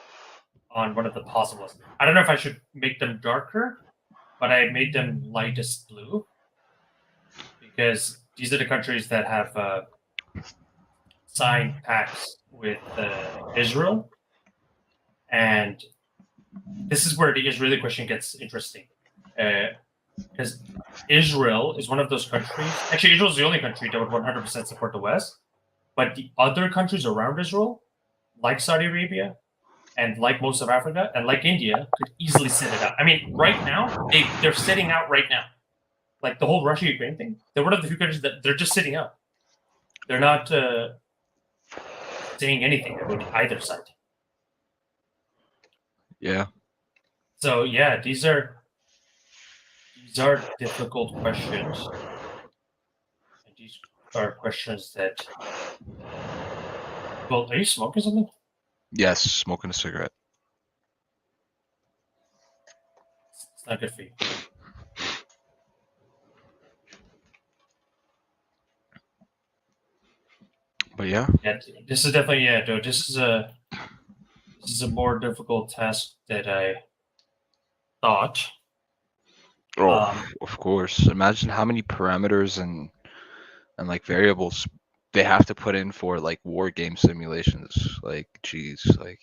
on one of the possibles. I don't know if I should make them darker, but I made them lightest blue because these are the countries that have signed pacts with Israel, and this is where the Israeli question gets interesting. Because Israel is one of those countries. Actually, Israel is the only country that would 100% support the West. But the other countries around Israel, like Saudi Arabia, and like most of Africa, and like India, could easily sit it out. I mean, right now, they're sitting out right now. Like the whole Russia-Ukraine thing, they're one of the few countries that they're just sitting out. They're not saying anything about either side. Yeah. So yeah, these are difficult questions. And these are questions that. Well, are you smoking something? Yes, smoking a cigarette. It's not good for you. But yeah. Yeah, this is definitely Joe. This is a more difficult task that I thought. Oh, of course. Imagine how many parameters and like variables they have to put in for like war game simulations. Like, geez, like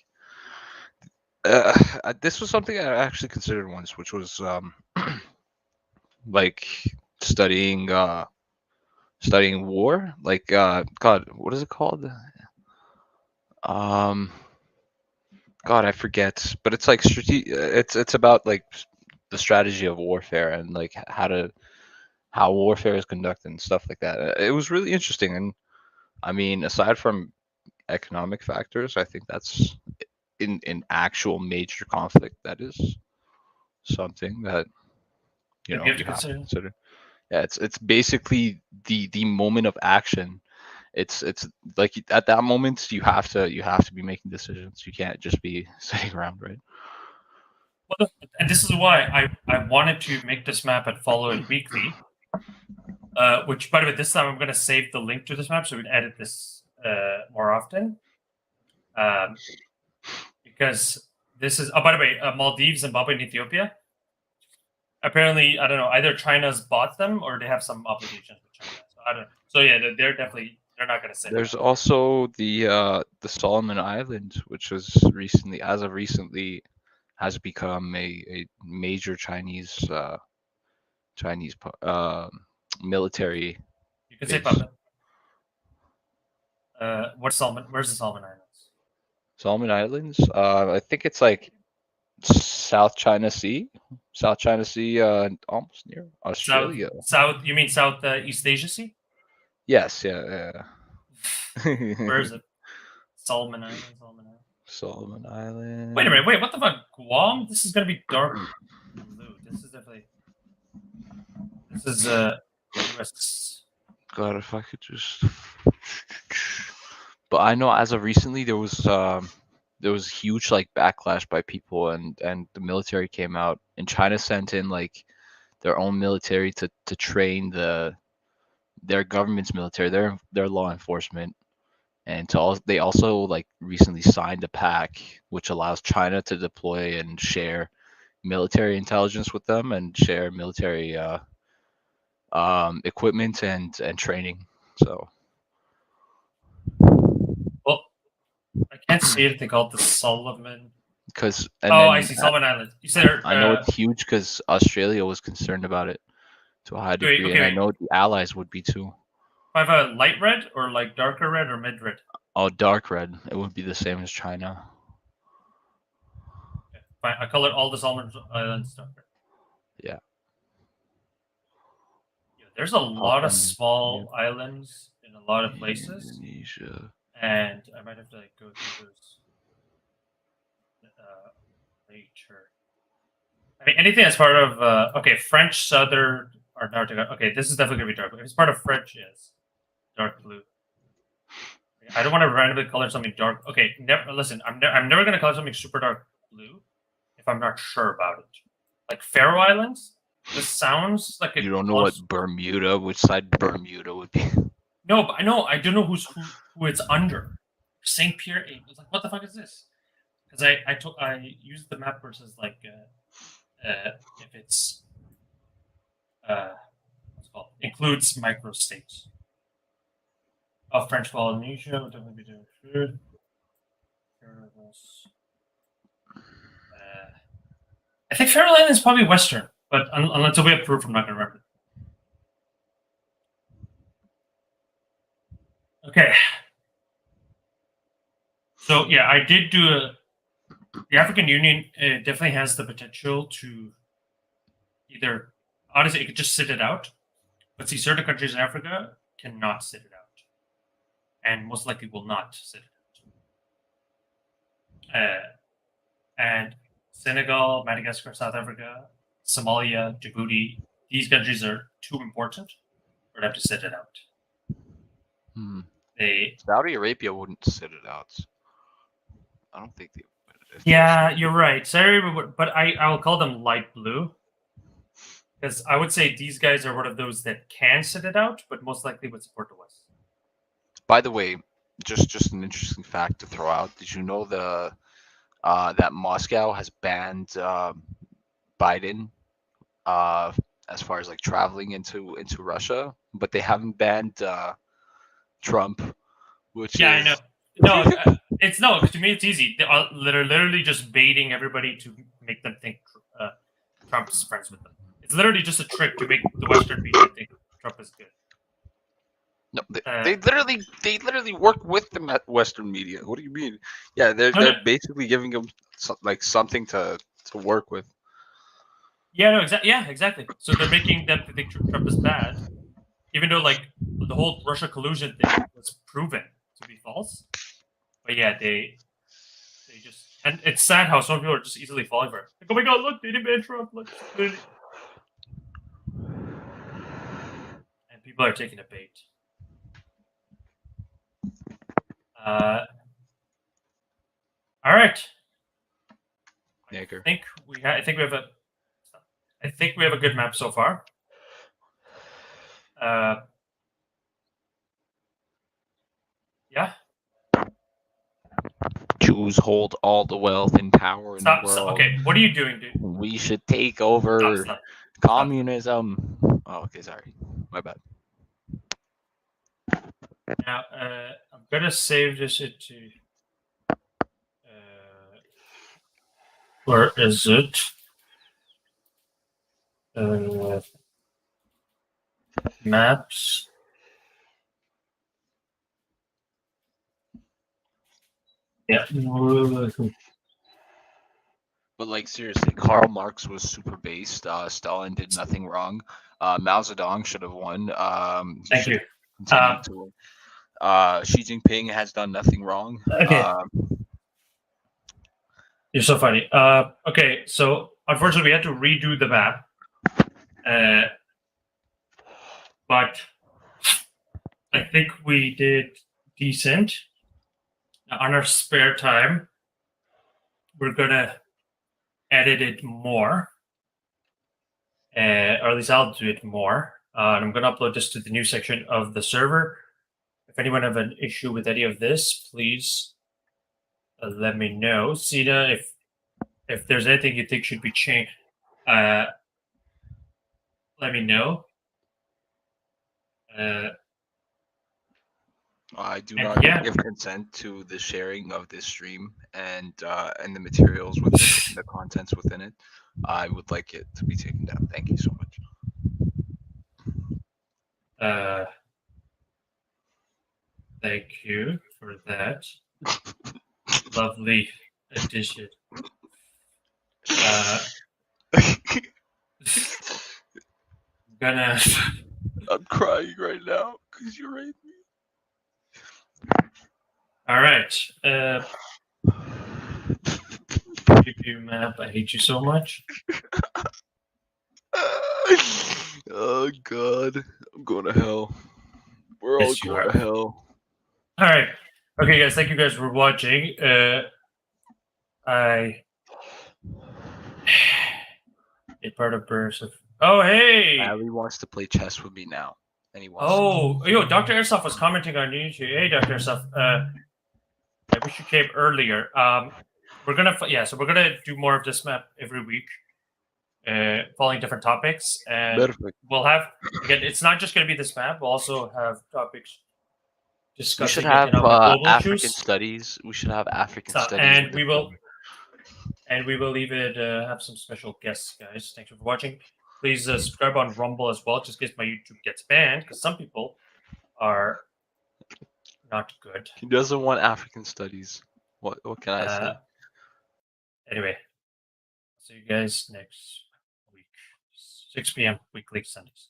this was something I actually considered once, which was like studying war. Like, God, what is it called? Um, God, I forget. But it's like it's about like the strategy of warfare and like how warfare is conducted and stuff like that. It was really interesting, and I mean, aside from economic factors, I think that's in actual major conflict. That is something that You have to you have to consider. consider. Yeah, it's basically the moment of action. It's like at that moment you have to be making decisions. You can't just be sitting around, right? And this is why I wanted to make this map and follow it weekly. Which, by the way, this time I'm going to save the link to this map so we can edit this more often. Because this is, oh, by the way, Maldives, Zimbabwe, and Ethiopia. Apparently, I don't know, either China's bought them or they have some obligations with China. So I don't know. So yeah, they're definitely, they're not going to sit. There's also the Solomon Islands, which was recently, as of recently, has become a major Chinese military. You can say base. puppet. What's Solomon? Where's the Solomon Islands? Solomon Islands. I think it's like South China Sea, almost near Australia. South. You mean South East Asia Sea? Yes, yeah. Where is it? Solomon Islands. Solomon Islands. Wait a minute. Wait, what the fuck? Guam? This is gonna be dark blue. This is definitely. This is US. God, if I could just. But I know as of recently there was huge like backlash by people, and the military came out, and China sent in like their own military to train their government's military, their law enforcement, and they also like recently signed a pact which allows China to deploy and share military intelligence with them and share military equipment and training. So. Well, I can't see anything called the Solomon. Because I see Solomon Islands. You said I know it's huge because Australia was concerned about it to a high degree, and I know the allies would be too. I have a light red or like darker red or mid red? Oh, dark red. It would be the same as China. Okay, fine. I colored all the Solomon Islands dark red. Yeah. There's a lot of small islands in a lot of places. Indonesia. And I might have to like go through those later. I mean, anything that's part of okay, French Southern Antarctica. Okay, this is definitely gonna be dark blue. If it's part of French, yes, dark blue. I don't want to randomly color something dark. Okay, never listen. I'm never gonna color something super dark blue if I'm not sure about it. Like Faroe Islands. This sounds like you don't know what Bermuda, which side Bermuda would be. No, but I know. I don't know who it's under. Saint Pierre. I was like, what the fuck is this? Because I used the map versus like if it's what's it called includes microstates of French Polynesia would definitely be doing food. I think Faroe Island is probably Western, but until we have proof, I'm not going to remember. Okay. So yeah, I did do the African Union definitely has the potential to either, honestly, it could just sit it out, but see, certain countries in Africa cannot sit it out, and most likely will not sit it out. And Senegal, Madagascar, South Africa, Somalia, Djibouti, these countries are too important for them to sit it out. Saudi Arabia wouldn't sit it out. I don't think they would. Yeah, you're right. Saudi Arabia would, but I will call them light blue. Because I would say these guys are one of those that can sit it out, but most likely would support the West. By the way, just an interesting fact to throw out. Did you know that Moscow has banned Biden as far as like traveling into Russia, but they haven't banned Trump, which I know. No, it's no. To me, it's easy. They're literally just baiting everybody to make them think Trump's friends with them. It's literally just a trick to make the Western media think Trump is good. No, they literally work with the Western media. What do you mean? Yeah, they're basically giving them something to work with. Yeah, no, exactly. Yeah, exactly. So they're making them think Trump is bad, even though like the whole Russia collusion thing was proven to be false. But yeah, they just, and it's sad how some people are just easily falling for it. Like, oh my god, look, they didn't ban Trump. Look, and people are taking a bait. All right. Nigger. I think we have a good map so far. Yeah. Jews hold all the wealth and power in the world. Okay, what are you doing, dude? We should take over Stop. communism. Oh, okay, sorry. My bad. Now, I'm gonna save this into. Where is it? Maps. Yeah. But like seriously, Karl Marx was super based. Stalin did nothing wrong. Mao Zedong should have won. Thank you. Continued to win. Xi Jinping has done nothing wrong. Okay. You're so funny. Okay, so unfortunately we had to redo the map. But I think we did decent. On our spare time, we're gonna edit it more. Or at least I'll do it more. And I'm gonna upload this to the new section of the server. If anyone have an issue with any of this, please let me know. Sina, if there's anything you think should be changed, let me know. I do not give consent to the sharing of this stream and the materials within it, the contents within it. I would like it to be taken down. Thank you so much. Thank you for that. Lovely addition. I'm crying right now because you raped me. All right. Preview map. I hate you so much. Oh God, I'm going to hell. We're all going to hell. All right. Okay, guys. Thank you guys for watching. A part of burst of. Oh, hey! Ali wants to play chess with me now, and he wants. Yo, Dr. Airsoft was commenting on YouTube. Hey, Dr. Airsoft. I wish you came earlier. We're gonna do more of this map every week, following different topics, and Perfect. we'll have again. It's not just gonna be this map. We'll also have topics discussing. We should have African issues. studies. We should have African studies, and we will even have some special guests, guys. Thanks for watching. Please subscribe on Rumble as well, just in case my YouTube gets banned, because some people are not good. He doesn't want African studies. What can I say? Anyway, see you guys next week, 6 p.m. weekly Sundays.